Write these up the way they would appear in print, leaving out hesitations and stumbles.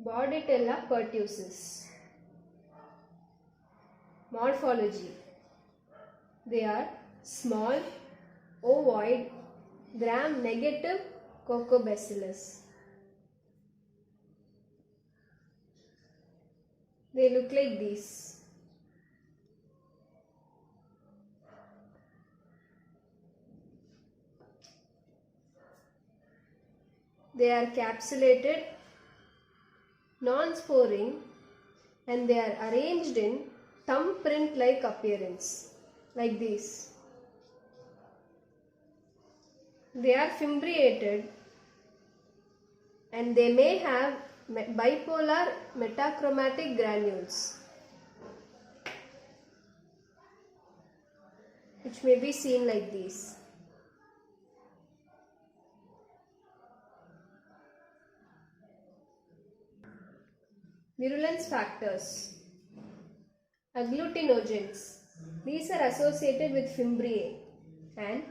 Bordetella pertussis. Morphology. They are small, ovoid, gram-negative cocobacillus. They look like these. They are capsulated, non-sporing, and they are arranged in thumbprint-like appearance, like these. They are fimbriated and they may have bipolar metachromatic granules, which may be seen like these. Virulence factors. Agglutinogens. These are associated with fimbriae and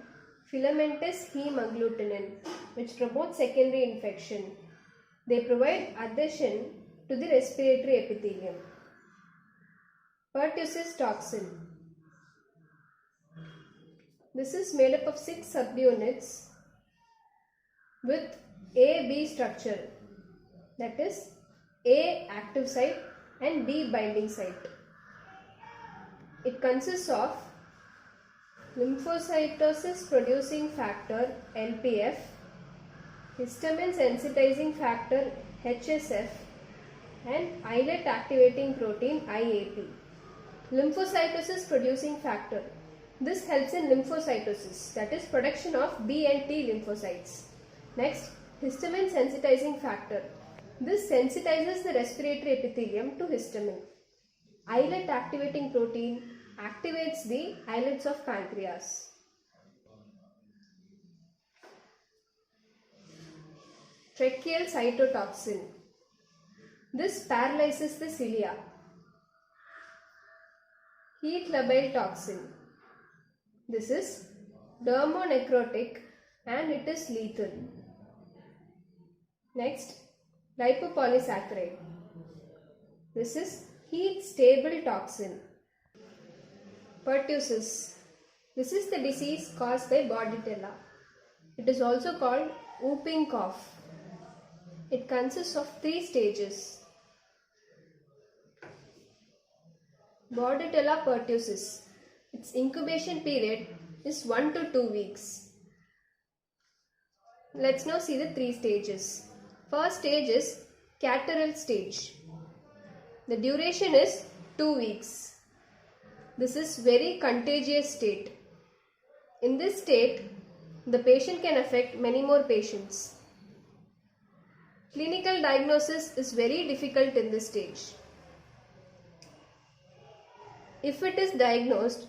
filamentous heme agglutinin, which promotes secondary infection. They provide adhesion to the respiratory epithelium. Pertussis toxin. This is made up of 6 subunits with A-B structure, that is A active site and B binding site. It consists of lymphocytosis producing factor LPF, histamine sensitizing factor HSF, and islet activating protein IAP. Lymphocytosis producing factor. This helps in lymphocytosis, that is production of B and T lymphocytes. Next, histamine sensitizing factor. This sensitizes the respiratory epithelium to histamine. Islet activating protein activates the islets of pancreas. Tracheal cytotoxin. This paralyzes the cilia. Heat labile toxin. This is dermonecrotic and it is lethal. Next, lipopolysaccharide. This is heat stable toxin. Pertussis. This is the disease caused by Bordetella. It is also called whooping cough. It consists of 3 stages. Bordetella pertussis. Its incubation period is 1 to 2 weeks. Let's now see the 3 stages. First stage is catarrhal stage. The duration is 2 weeks. This is very contagious state. In this state, the patient can affect many more patients. Clinical diagnosis is very difficult in this stage. If it is diagnosed,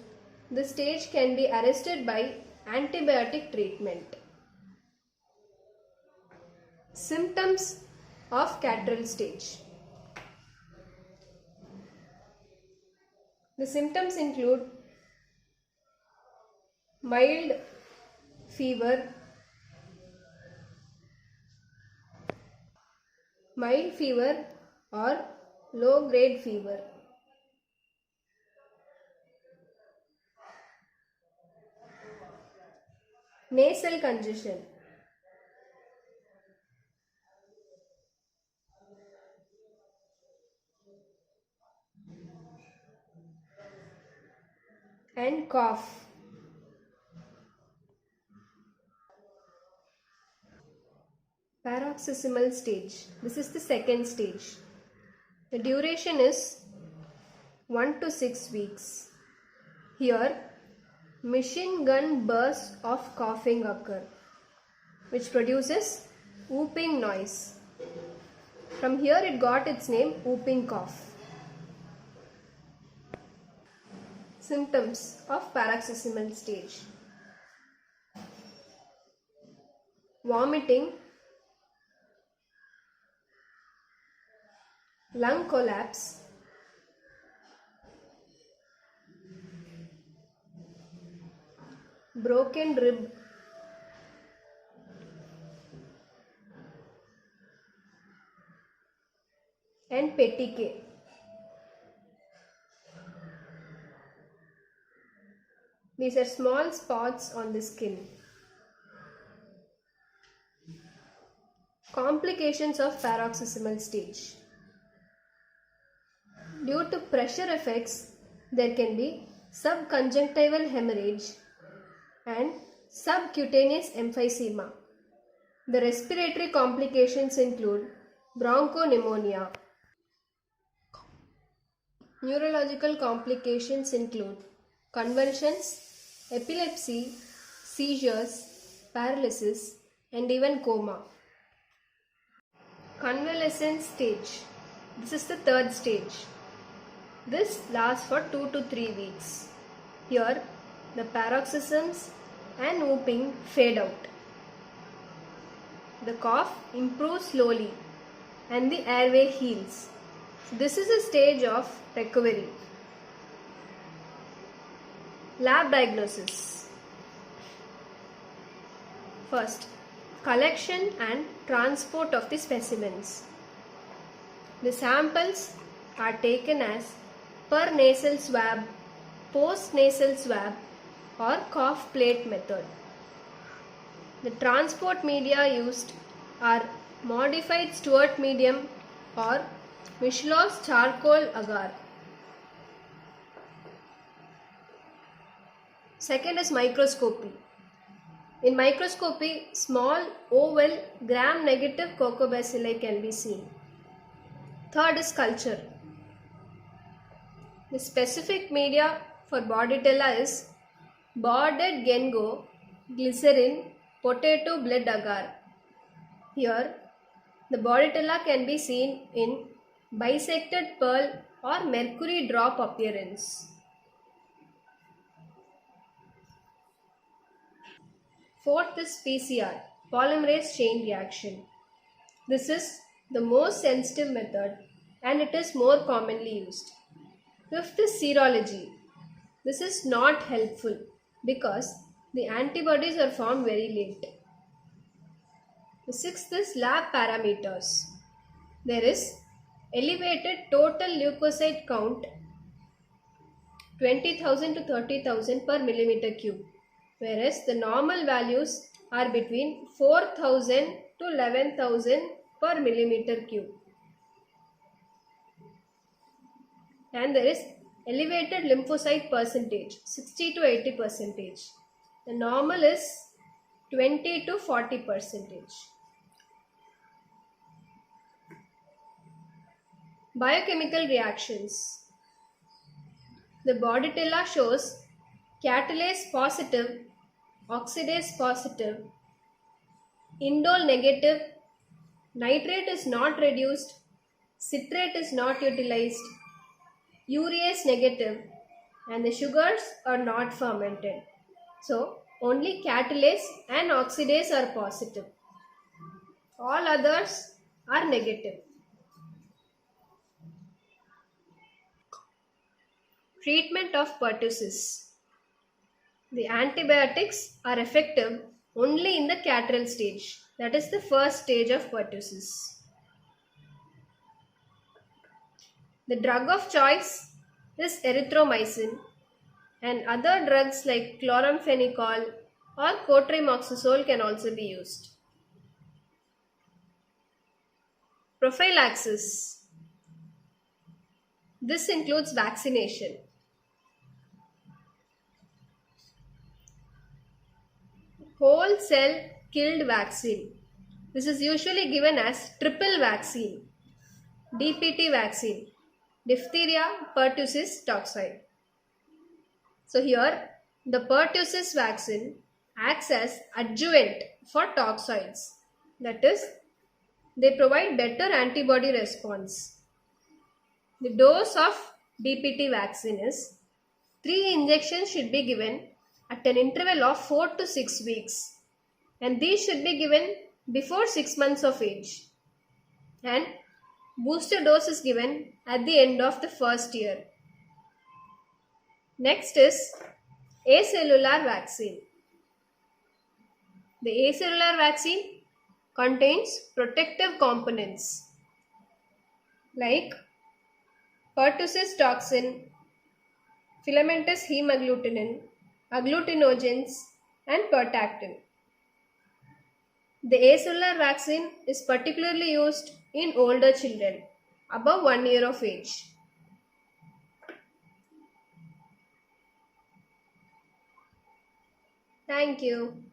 the stage can be arrested by antibiotic treatment. Symptoms of catarrhal stage. The symptoms include mild fever, or low grade fever. Nasal congestion. And cough. Paroxysmal stage. This is the second stage. The duration is 1 to 6 weeks. Here, machine gun bursts of coughing occur, which produces whooping noise. From here it got its name whooping cough. Symptoms of paroxysmal stage. Vomiting, lung collapse, broken rib, and petechiae. These are small spots on the skin. Complications of paroxysmal stage. Due to pressure effects, there can be subconjunctival hemorrhage and subcutaneous emphysema. The respiratory complications include bronchopneumonia. Neurological complications include convulsions, epilepsy, seizures, paralysis, and even coma. Convalescent stage. This is the third stage. This lasts for 2 to 3 weeks. Here, the paroxysms and whooping fade out. The cough improves slowly and the airway heals. So this is a stage of recovery. Lab diagnosis. First, collection and transport of the specimens. The samples are taken as per nasal swab, post nasal swab or cough plate method. The transport media used are modified Stuart medium or Michelo's charcoal agar. Second is microscopy. In microscopy, small oval gram-negative cocobacilli can be seen. Third is culture. The specific media for Bordetella is Borded Gengo glycerin potato blood agar. Here, the Bordetella can be seen in bisected pearl or mercury drop appearance. Fourth is PCR, polymerase chain reaction. This is the most sensitive method and it is more commonly used. Fifth is serology. This is not helpful because the antibodies are formed very late. The sixth is lab parameters. There is elevated total leukocyte count 20,000 to 30,000 per millimeter cube, whereas the normal values are between 4,000 to 11,000 per millimeter cube. And there is elevated lymphocyte percentage 60 to 80%. The normal is 20 to 40%. Biochemical reactions. The Bordetella shows catalase positive, oxidase positive, indole negative, nitrate is not reduced, citrate is not utilized, urease negative, and the sugars are not fermented. So, only catalase and oxidase are positive. All others are negative. Treatment of pertussis. The antibiotics are effective only in the catarrhal stage, that is the first stage of pertussis. The drug of choice is erythromycin, and other drugs like chloramphenicol or cotrimoxazole can also be used. Prophylaxis. This includes vaccination. Whole cell killed vaccine. This is usually given as triple vaccine, DPT vaccine, diphtheria, pertussis, toxoid. So here the pertussis vaccine acts as adjuvant for toxoids. That is, they provide better antibody response. The dose of DPT vaccine is 3 injections should be given at an interval of 4 to 6 weeks, and these should be given before 6 months of age, and booster dose is given at the end of the first year. Next is acellular vaccine. The acellular vaccine contains protective components. like pertussis toxin, filamentous hemagglutinin, agglutinogens, and pertactin. The acellular vaccine is particularly used in older children above 1 year of age. Thank you.